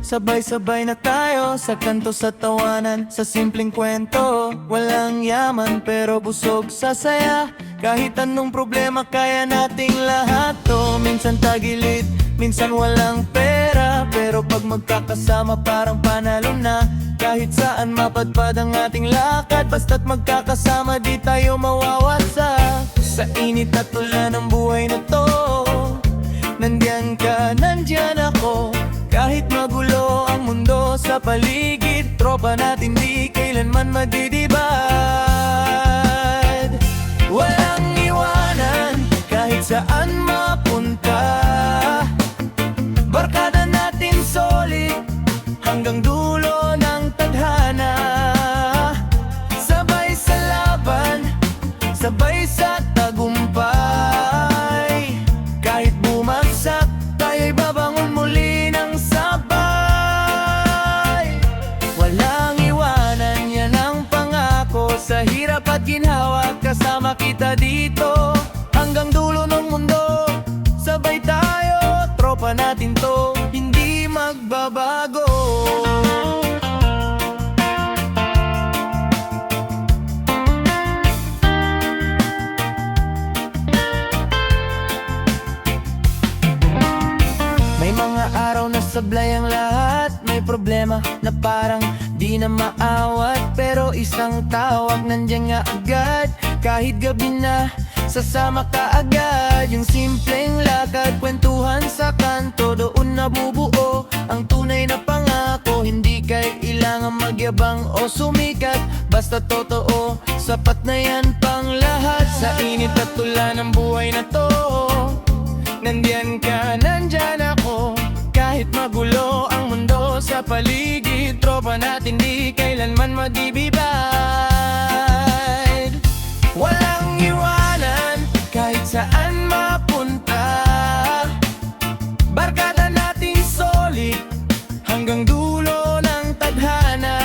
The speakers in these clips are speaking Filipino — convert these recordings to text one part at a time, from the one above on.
Sabay-sabay na tayo sa kanto sa tawanan, sa simpleng kwento. Walang yaman pero busog sa saya. Kahit anong problema kaya nating lahat to. Minsan tagilid, minsan walang pera, pero pag magkakasama parang panalo na. Kahit saan mapadpad ang ating lakad, basta't magkakasama di tayo mawawasak. Sa init at tula ng buhay na to, nandiyan ka, nandiyan ako. Kahit magulo ang mundo sa paligid, tropa natin di kailanman madidibad. Walang iwanan kahit saan mapunta, barkada natin solid hanggang dulo ng tadhana. Sabay sa laban, sabay sa tagumpay. Kahit bumagsak, tayo'y babangon muli ng sabay. Walang iwanan, yan ang pangako. Sa hirap at ginhawa, kasama kita dito hanggang dulo ng mundo. Sabay tayo, tropa natin to, hindi magbabago. May mga araw na sablay ang lahat, may problema na parang di na maawat, pero isang tawag nandiyan nga agad. Kahit gabi na, sasama ka agad. Yung simpleng lakad, kwentuhan sa kanto, doon nabubuo ang tunay na pangako. Hindi kailangan magyabang o sumikat, basta totoo, sapat na yan pang lahat. Sa init at tula ng buhay na to, nandiyan ka, nandyan ako. Kahit magulo ang mundo sa paligid, tropa natin di kailanman madibibad. Walang iwanan kahit saan mapunta, barkada natin solid hanggang dulo ng tadhana.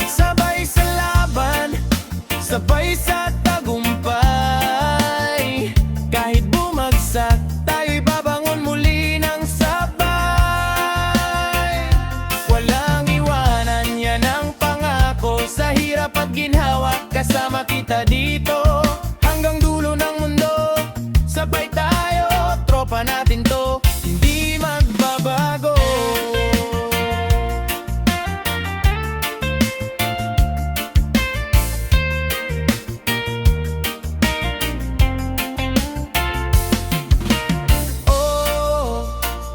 Sabay sa laban, sabay sa tagumpay. Kahit bumagsak, tayo'y babangon muli ng sabay. Walang iwanan, yan ang pangako. Sa hirap at ginhawa, kasama kita dito hanggang dulo ng mundo. Sabay tayo, tropa natin to, hindi magbabago.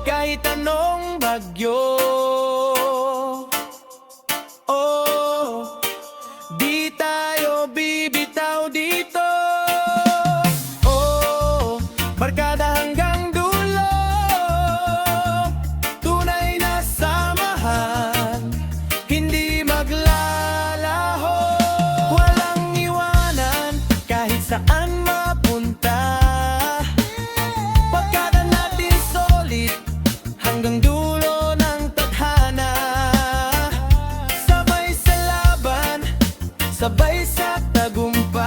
Kahit anong bagyo, oh, di tayo bibitaw dito. Oh, barkada hanggang dulo, tunay na samahan, hindi maglalaho. Walang iwanan kahit saan mapunta, barkada natin solid hanggang dulo ng tadhana. Sabay sa laban, sabay sa tagumpay.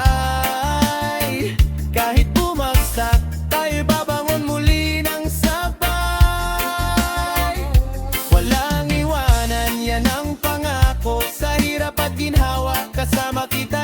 Kahit bumagsak, tayo'y babangon muli ng sabay. Walang iwanan, yan ang pangako. Sa hirap at ginhawa, kasama kita